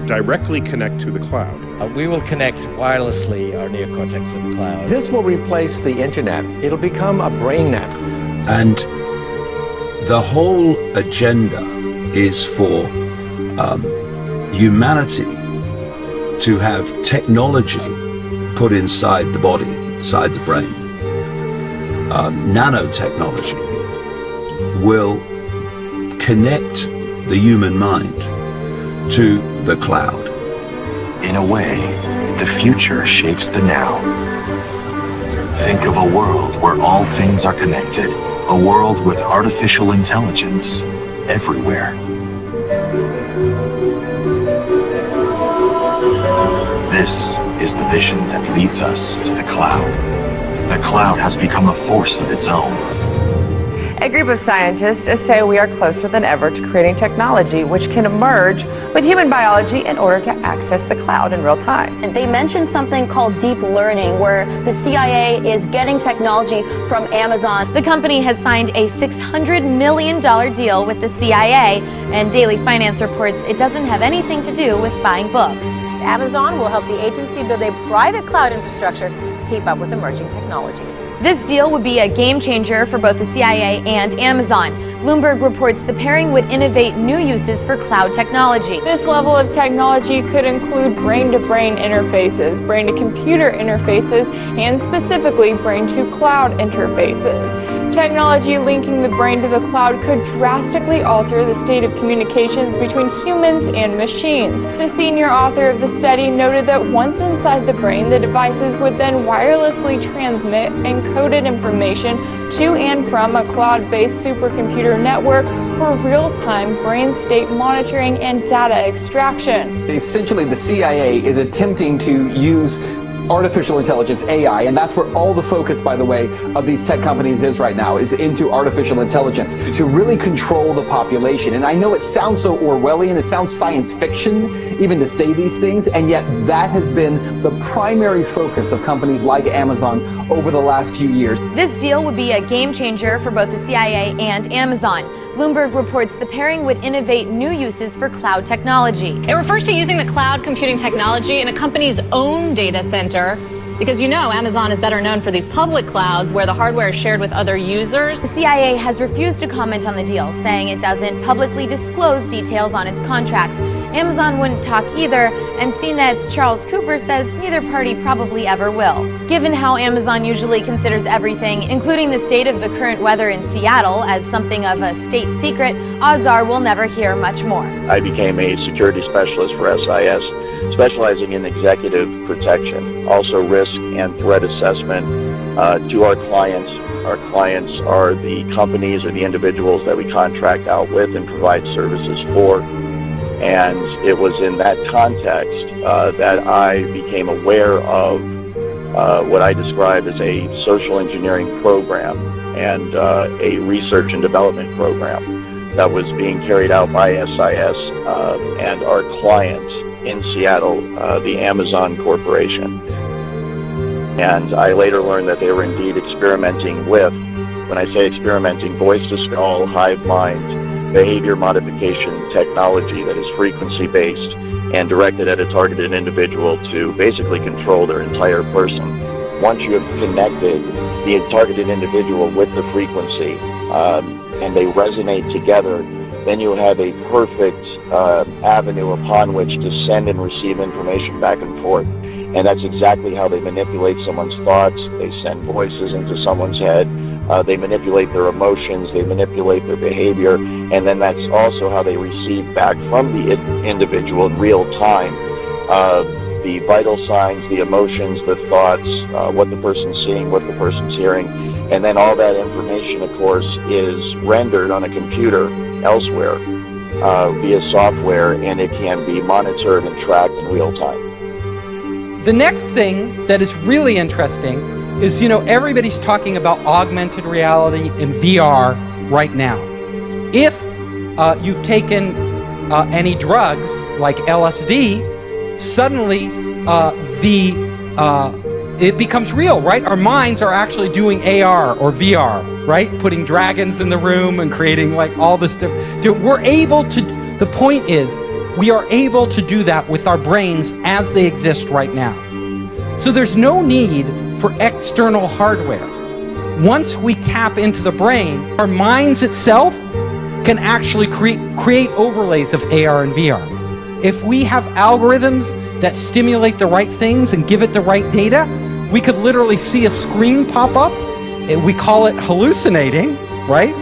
directly connect to the cloud. We will connect wirelessly our neocortex to the cloud. This will replace the internet. It'll become a brain net. And the whole agenda is for humanity to have technology put inside the body, inside the brain. Nanotechnology will connect the human mind to the cloud. In a way, the future shapes the now. Think of a world where all things are connected, a world with artificial intelligence everywhere. This is the vision that leads us to the cloud. The cloud has become a force of its own. A group of scientists say we are closer than ever to creating technology which can merge with human biology in order to access the cloud in real time. And they mentioned something called deep learning, where the CIA is getting technology from Amazon. The company has signed a $600 million deal with the CIA, and Daily Finance reports it doesn't have anything to do with buying books. Amazon will help the agency build a private cloud infrastructure to keep up with emerging technologies. This deal would be a game changer for both the CIA and Amazon. Bloomberg reports the pairing would innovate new uses for cloud technology. This level of technology could include brain-to-brain interfaces, brain-to-computer interfaces, and specifically brain-to-cloud interfaces. Technology linking the brain to the cloud could drastically alter the state of communications between humans and machines. The senior author of the study noted that once inside the brain, the devices would then wirelessly transmit encoded information to and from a cloud-based supercomputer network for real-time brain state monitoring and data extraction. Essentially, the CIA is attempting to use artificial intelligence, AI, and that's where all the focus, by the way, of these tech companies is right now, is into artificial intelligence to really control the population. And I know it sounds so Orwellian, it sounds science fiction even to say these things, and yet that has been the primary focus of companies like Amazon over the last few years. This deal would be a game changer for both the CIA and Amazon. Bloomberg reports the pairing would innovate new uses for cloud technology. It refers to using the cloud computing technology in a company's own data center, because you know Amazon is better known for these public clouds where the hardware is shared with other users. The CIA has refused to comment on the deal, saying it doesn't publicly disclose details on its contracts. Amazon wouldn't talk either, and CNET's Charles Cooper says neither party probably ever will. Given how Amazon usually considers everything, including the state of the current weather in Seattle, as something of a state secret, odds are we'll never hear much more. I became a security specialist for SIS, specializing in executive protection, also risk and threat assessment to our clients. Our clients are the companies or the individuals that we contract out with and provide services for. And it was in that context that I became aware of what I describe as a social engineering program and a research and development program that was being carried out by SIS and our client in Seattle, the Amazon Corporation. And I later learned that they were indeed experimenting with, when I say experimenting, voice-to-skull, hive mind, behavior modification technology that is frequency-based and directed at a targeted individual to basically control their entire person. Once you have connected the targeted individual with the frequency and they resonate together, then you have a perfect avenue upon which to send and receive information back and forth. And that's exactly how they manipulate someone's thoughts. They send voices into someone's head. They manipulate their emotions. They manipulate their behavior. And then that's also how they receive back from the individual in real time the vital signs, the emotions, the thoughts, what the person's seeing, what the person's hearing. And then all that information, of course, is rendered on a computer elsewhere via software, and it can be monitored and tracked in real time. The next thing that is really interesting is, everybody's talking about augmented reality and VR right now. If you've taken any drugs like LSD, suddenly it becomes real, right? Our minds are actually doing AR or VR, right? Putting dragons in the room and creating all this stuff. We're able to, the point is, we are able to do that with our brains as they exist right now. So there's no need for external hardware. Once we tap into the brain, our minds itself can actually create overlays of AR and VR. If we have algorithms that stimulate the right things and give it the right data, we could literally see a screen pop up, and we call it hallucinating, right?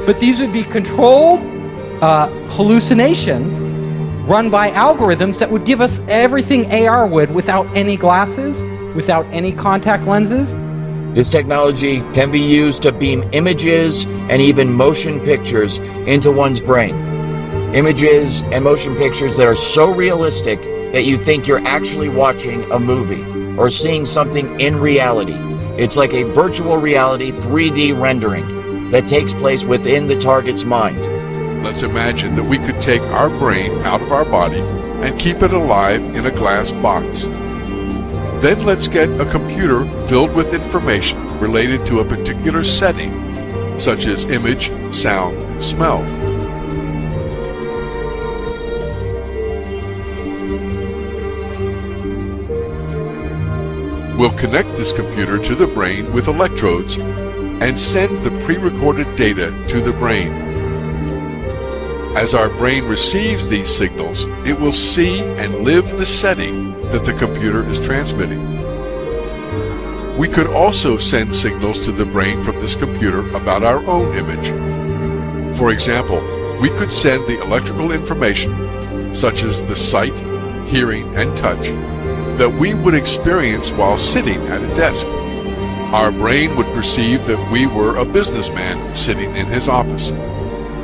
But these would be controlled hallucinations run by algorithms that would give us everything AR would without any glasses, without any contact lenses. This technology can be used to beam images and even motion pictures into one's brain. Images and motion pictures that are so realistic that you think you're actually watching a movie or seeing something in reality. It's like a virtual reality 3D rendering that takes place within the target's mind. Let's imagine that we could take our brain out of our body and keep it alive in a glass box. Then let's get a computer filled with information related to a particular setting, such as image, sound, and smell. We'll connect this computer to the brain with electrodes and send the pre-recorded data to the brain. As our brain receives these signals, it will see and live the setting that the computer is transmitting. We could also send signals to the brain from this computer about our own image. For example, we could send the electrical information, such as the sight, hearing, and touch, that we would experience while sitting at a desk. Our brain would perceive that we were a businessman sitting in his office.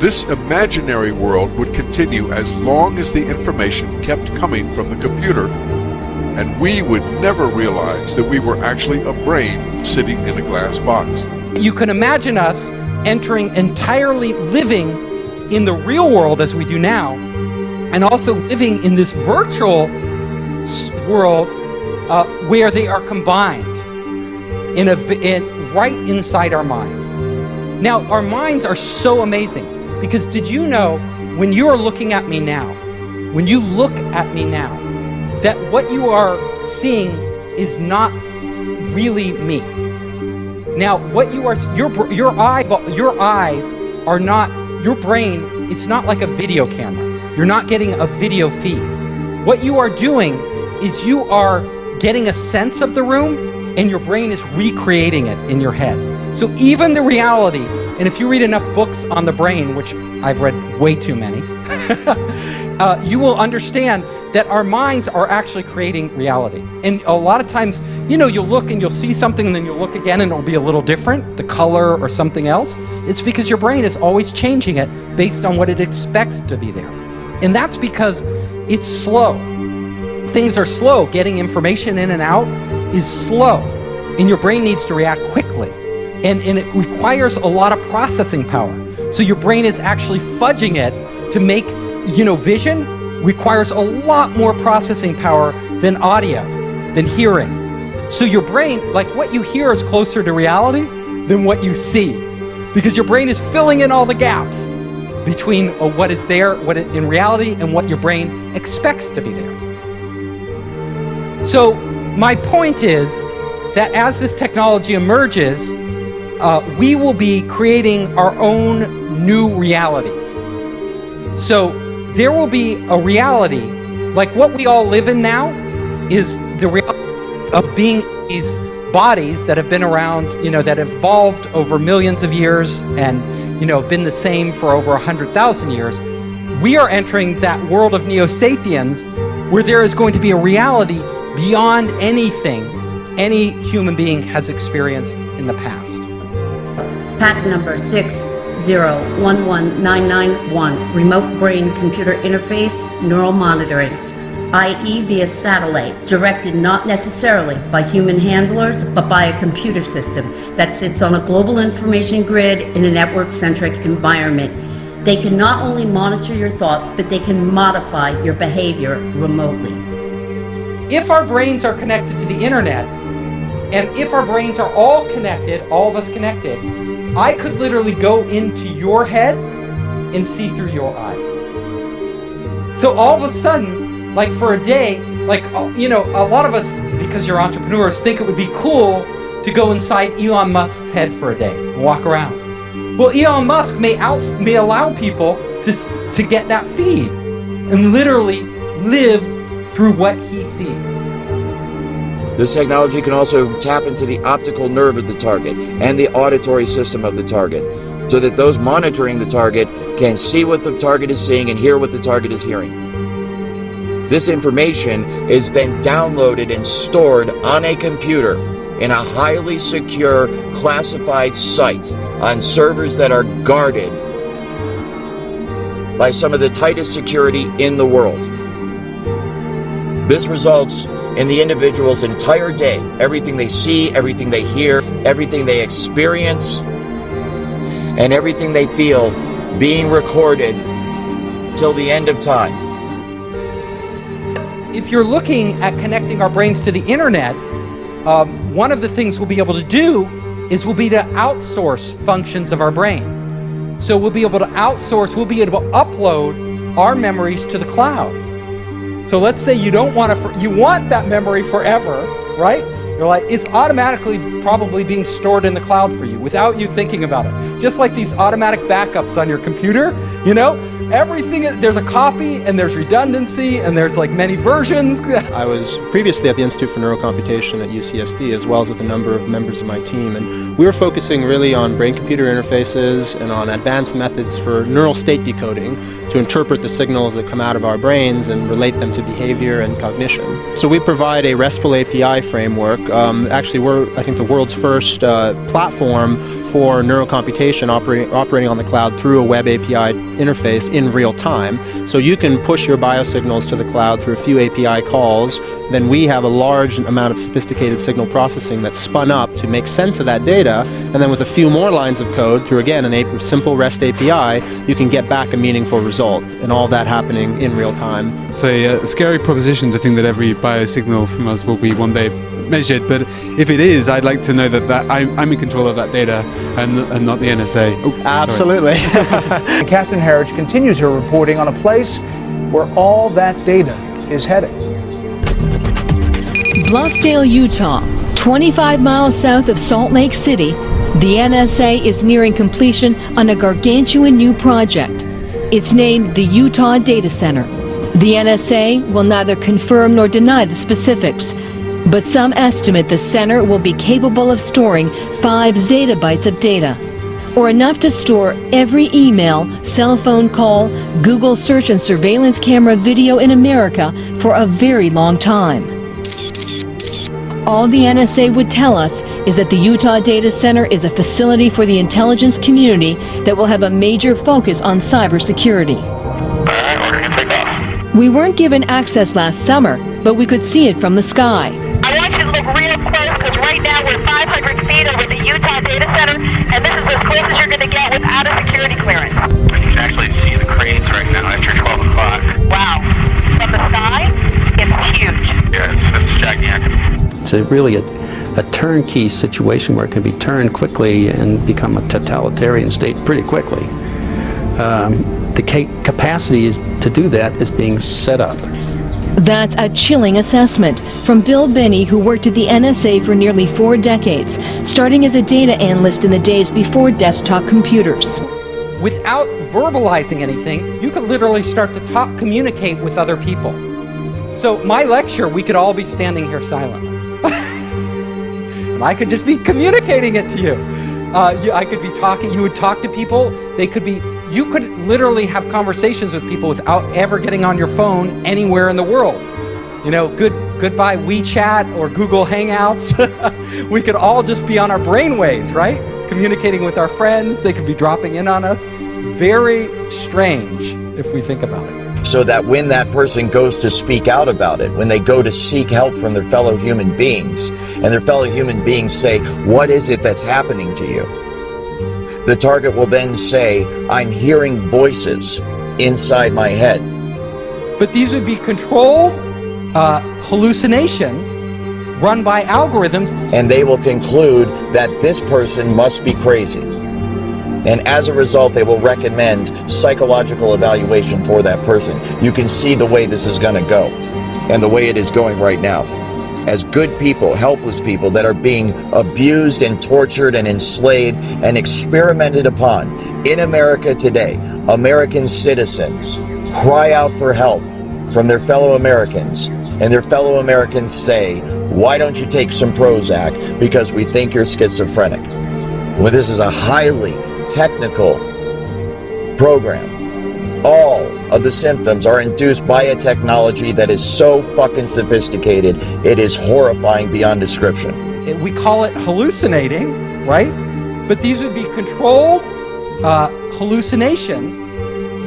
This imaginary world would continue as long as the information kept coming from the computer, and we would never realize that we were actually a brain sitting in a glass box. You can imagine us entering entirely living in the real world as we do now, and also living in this virtual world where they are combined right inside our minds. Now, our minds are so amazing, because did you know, when you are looking at me now, when you look at me now, that what you are seeing is not really me. Now, what you are, your eyes are not, your brain, it's not like a video camera. You're not getting a video feed. What you are doing is you are getting a sense of the room, and your brain is recreating it in your head. So even the reality, and if you read enough books on the brain, which I've read way too many, you will understand that our minds are actually creating reality. And a lot of times, you know, you'll look and you'll see something, and then you'll look again and it'll be a little different, the color or something else. It's because your brain is always changing it based on what it expects to be there. And that's because it's slow. Things are slow. Getting information in and out is slow. And your brain needs to react quickly. And it requires a lot of processing power. So your brain is actually fudging it to make, vision requires a lot more processing power than audio, than hearing. So your brain, like what you hear is closer to reality than what you see, because your brain is filling in all the gaps between what is there, in reality, and what your brain expects to be there. So my point is that as this technology emerges, we will be creating our own new realities. So there will be a reality, like what we all live in now is the reality of being these bodies that have been around, that evolved over millions of years and, have been the same for over 100,000 years. We are entering that world of neo-sapiens where there is going to be a reality beyond anything any human being has experienced in the past. Patent number 6011991, remote brain computer interface neural monitoring, i.e. via satellite, directed not necessarily by human handlers, but by a computer system that sits on a global information grid in a network-centric environment. They can not only monitor your thoughts, but they can modify your behavior remotely. If our brains are connected to the internet, and if our brains are all connected, all of us connected, I could literally go into your head and see through your eyes. So all of a sudden, like for a day, a lot of us, because you're entrepreneurs, think it would be cool to go inside Elon Musk's head for a day and walk around. Well, Elon Musk may allow people to get that feed and literally live through what he sees. This technology can also tap into the optical nerve of the target and the auditory system of the target, so that those monitoring the target can see what the target is seeing and hear what the target is hearing. This information is then downloaded and stored on a computer in a highly secure, classified site on servers that are guarded by some of the tightest security in the world. This results in the individual's entire day, everything they see, everything they hear, everything they experience, and everything they feel being recorded till the end of time. If you're looking at connecting our brains to the internet, one of the things we'll be able to do is we'll be to outsource functions of our brain. So we'll be able to outsource, we'll be able to upload our memories to the cloud. So let's say you don't want to, you want that memory forever, right? You're like, it's automatically probably being stored in the cloud for you without you thinking about it. Just like these automatic backups on your computer, you know? Everything, there's a copy and there's redundancy and there's like many versions. I was previously at the Institute for Neurocomputation at UCSD, as well as with a number of members of my team, and we were focusing really on brain-computer interfaces and on advanced methods for neural state decoding to interpret the signals that come out of our brains and relate them to behavior and cognition. So we provide a RESTful API framework. Actually, we're, I think, the world's first platform for neurocomputation operating on the cloud through a web API interface in real time. So you can push your biosignals to the cloud through a few API calls. Then we have a large amount of sophisticated signal processing that's spun up to make sense of that data. And then with a few more lines of code through, again, a simple REST API, you can get back a meaningful result. And all that happening in real time. It's a scary proposition to think that every biosignal from us will be one day measured, but if it is, I'd like to know that I'm in control of that data and not the NSA. Oh, absolutely. Catherine Herridge continues her reporting on a place where all that data is heading. Bluffdale, Utah, 25 miles south of Salt Lake City, the NSA is nearing completion on a gargantuan new project. It's named the Utah Data Center. The NSA will neither confirm nor deny the specifics, but some estimate the center will be capable of storing 5 zettabytes of data, or enough to store every email, cell phone call, Google search and surveillance camera video in America for a very long time. All the NSA would tell us is that the Utah Data Center is a facility for the intelligence community that will have a major focus on cybersecurity. We weren't given access last summer, but we could see it from the sky. I want you to look real close because right now we're 500 feet over the Utah Data Center, and this is as close as you're going to get without a security clearance. You can actually see the cranes right now after 12 o'clock. Wow. From the sky, it's huge. Yeah, it's gigantic. It's really a turnkey situation where it can be turned quickly and become a totalitarian state pretty quickly. The capacity to do that is being set up. That's a chilling assessment from Bill Binney, who worked at the NSA for nearly 4 decades, starting as a data analyst in the days before desktop computers. Without verbalizing anything, you could literally start to communicate with other people. So my lecture, we could all be standing here silently. And I could just be communicating it to you. I could be talking, you would talk to people, you could literally have conversations with people without ever getting on your phone anywhere in the world. You know, goodbye WeChat or Google Hangouts. We could all just be on our brainwaves, right? Communicating with our friends, they could be dropping in on us. Very strange if we think about it. So that when that person goes to speak out about it, when they go to seek help from their fellow human beings, and their fellow human beings say, what is it that's happening to you? The target will then say, I'm hearing voices inside my head. But these would be controlled hallucinations run by algorithms. And they will conclude that this person must be crazy. And as a result, they will recommend psychological evaluation for that person. You can see the way this is going to go, and the way it is going right now. As good people, helpless people that are being abused and tortured and enslaved and experimented upon in America today, American citizens cry out for help from their fellow Americans, and their fellow Americans say, why don't you take some Prozac because we think you're schizophrenic? Well, this is a highly technical program. All of the symptoms are induced by a technology that is so fucking sophisticated, it is horrifying beyond description. We call it hallucinating, right? But these would be controlled hallucinations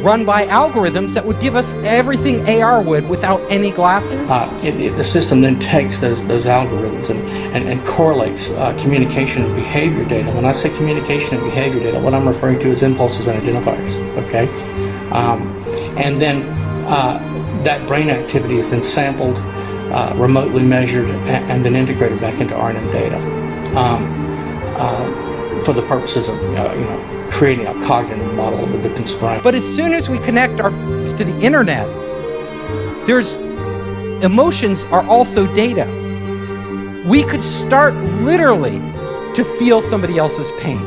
run by algorithms that would give us everything AR would without any glasses? The system then takes those algorithms and correlates communication and behavior data. When I say communication and behavior data, what I'm referring to is impulses and identifiers, okay? And then that brain activity is then sampled, remotely measured, and then integrated back into RNN data for the purposes of creating a cognitive model of the victim's brain. But as soon as we connect our to the internet, emotions are also data. We could start literally to feel somebody else's pain.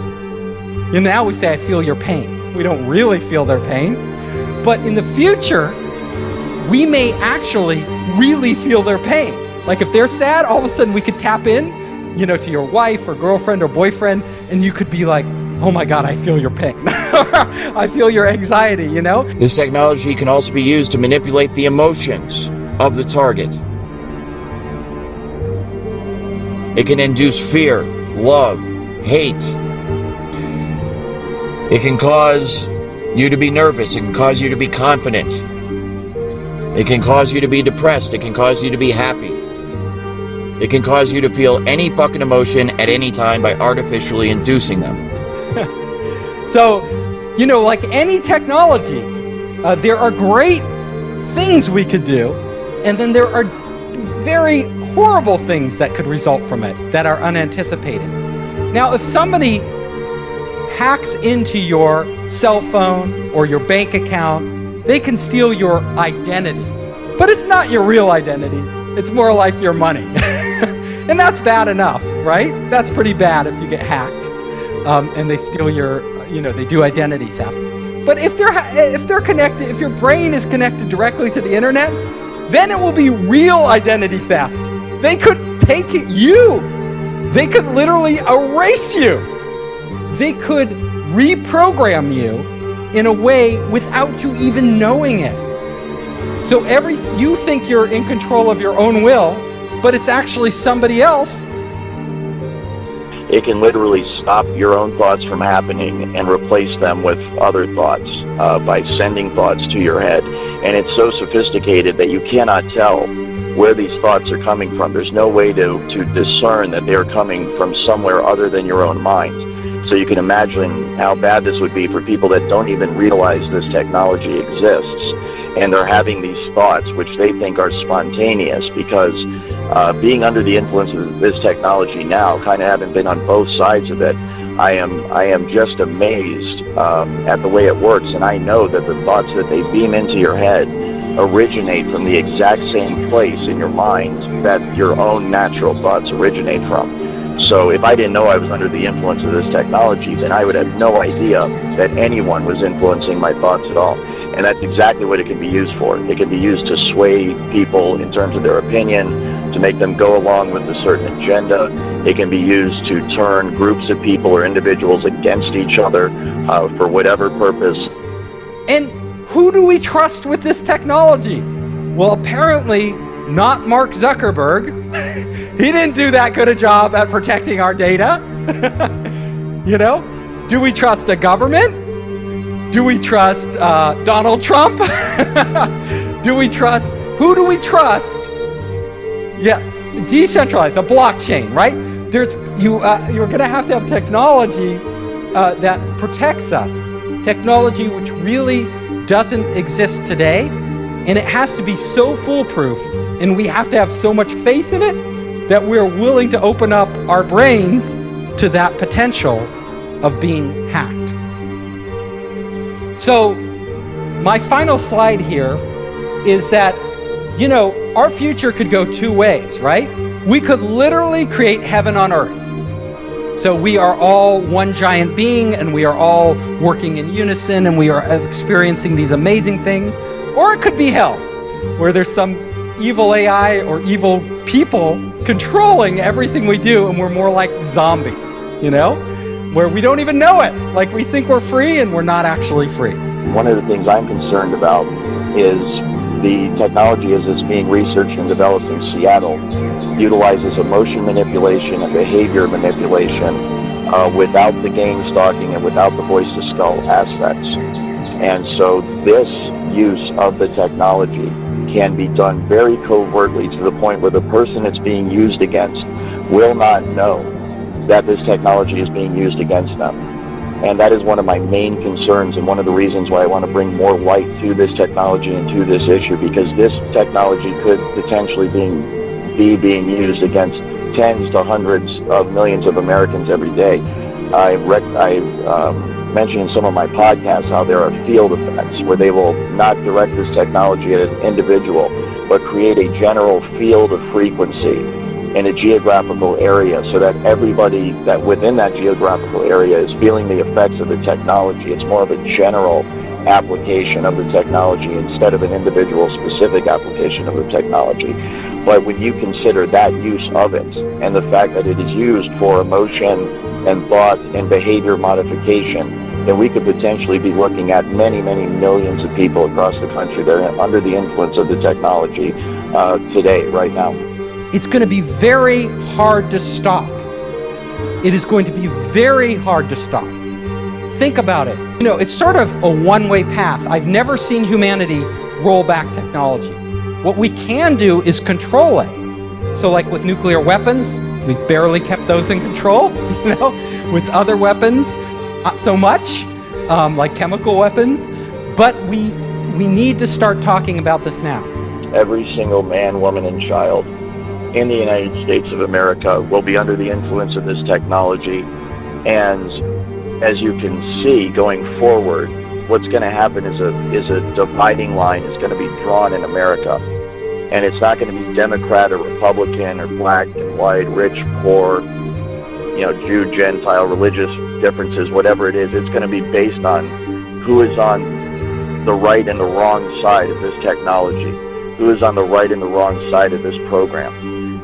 Now we say, I feel your pain. We don't really feel their pain. But in the future, we may actually really feel their pain. Like if they're sad, all of a sudden we could tap in, to your wife or girlfriend or boyfriend, and you could be like, oh my God, I feel your pain. I feel your anxiety, This technology can also be used to manipulate the emotions of the target. It can induce fear, love, hate. It can cause you to be nervous. It can cause you to be confident. It can cause you to be depressed. It can cause you to be happy. It can cause you to feel any fucking emotion at any time by artificially inducing them. So, like any technology, there are great things we could do, and then there are very horrible things that could result from it that are unanticipated. Now, if somebody hacks into your cell phone or your bank account, they can steal your identity. But it's not your real identity. It's more like your money. And that's bad enough, right? That's pretty bad if you get hacked and they steal your, they do identity theft. But if they're connected, if your brain is connected directly to the internet, then it will be real identity theft. They could take you. They could literally erase you. They could reprogram you in a way without you even knowing it. So you think you're in control of your own will, but it's actually somebody else. It can literally stop your own thoughts from happening and replace them with other thoughts by sending thoughts to your head. And it's so sophisticated that you cannot tell where these thoughts are coming from. There's no way to discern that they're coming from somewhere other than your own mind. So you can imagine how bad this would be for people that don't even realize this technology exists. And they're having these thoughts which they think are spontaneous because being under the influence of this technology now, kind of having been on both sides of it, I am just amazed at the way it works. And I know that the thoughts that they beam into your head originate from the exact same place in your mind that your own natural thoughts originate from. So if I didn't know I was under the influence of this technology, then I would have no idea that anyone was influencing my thoughts at all. And that's exactly what it can be used for. It can be used to sway people in terms of their opinion, to make them go along with a certain agenda. It can be used to turn groups of people or individuals against each other for whatever purpose. And who do we trust with this technology? Well, apparently not Mark Zuckerberg. He didn't do that good a job at protecting our data. Do we trust a government? Do we trust Donald Trump? Who do we trust? Yeah, decentralized, a blockchain, right? You're going to have technology that protects us. Technology which really doesn't exist today, and it has to be so foolproof, and we have to have so much faith in it that we're willing to open up our brains to that potential of being hacked. So my final slide here is that, our future could go two ways, right? We could literally create heaven on earth. So we are all one giant being and we are all working in unison and we are experiencing these amazing things. Or it could be hell, where there's some evil AI or evil people controlling everything we do and we're more like zombies, where we don't even know it. Like we think we're free and we're not actually free. One of the things I'm concerned about is the technology as it's being researched and developed in Seattle utilizes emotion manipulation and behavior manipulation without the game stalking and without the voice to skull aspects. And so this use of the technology can be done very covertly to the point where the person it's being used against will not know that this technology is being used against them. And that is one of my main concerns and one of the reasons why I want to bring more light to this technology and to this issue, because this technology could potentially be being used against tens to hundreds of millions of Americans every day. I've mentioned in some of my podcasts how there are field effects where they will not direct this technology at an individual, but create a general field of frequency in a geographical area so that everybody that within that geographical area is feeling the effects of the technology. It's more of a general application of the technology instead of an individual specific application of the technology. But when you consider that use of it and the fact that it is used for emotion and thought and behavior modification, then we could potentially be looking at many, many millions of people across the country that are under the influence of the technology today, right now. It's going to be very hard to stop. It is going to be very hard to stop. Think about it. You know, it's sort of a one-way path. I've never seen humanity roll back technology. What we can do is control it. So like with nuclear weapons, we barely kept those in control, you know. With other weapons, not so much, like chemical weapons. But we need to start talking about this now. Every single man, woman, and child in the United States of America will be under the influence of this technology. And as you can see going forward, what's going to happen is a dividing line is going to be drawn in America. And it's not going to be Democrat or Republican or black and white, rich, poor, you know, Jew, Gentile, religious differences, whatever it is. It's going to be based on who is on the right and the wrong side of this technology, who is on the right and the wrong side of this program.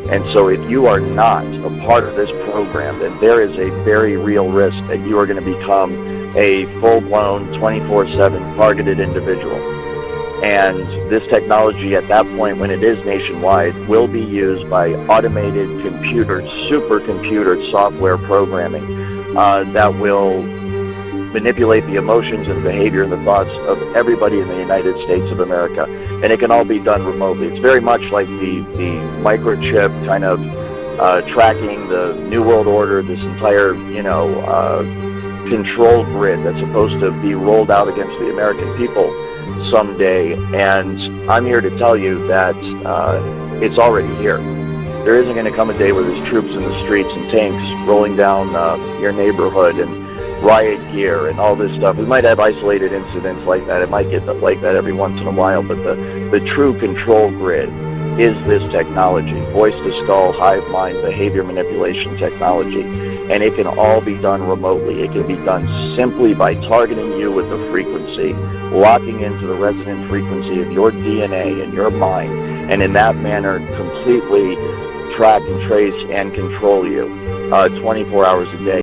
And so if you are not a part of this program, then there is a very real risk that you are going to become a full-blown 24/7 targeted individual. And this technology at that point, when it is nationwide, will be used by automated computer, supercomputer software programming that will manipulate the emotions and behavior and the thoughts of everybody in the United States of America. And it can all be done remotely. It's very much like the microchip kind of tracking the New World Order, this entire, you know, control grid that's supposed to be rolled out against the American people someday. And I'm here to tell you that it's already here. There isn't going to come a day where there's troops in the streets and tanks rolling down your neighborhood and riot gear and all this stuff. We might have isolated incidents like that. It might get like that every once in a while, but the true control grid is this technology, voice to skull, hive mind, behavior manipulation technology. And it can all be done remotely. It can be done simply by targeting you with the frequency, locking into the resonant frequency of your DNA and your mind, and in that manner completely track and trace and control you 24 hours a day.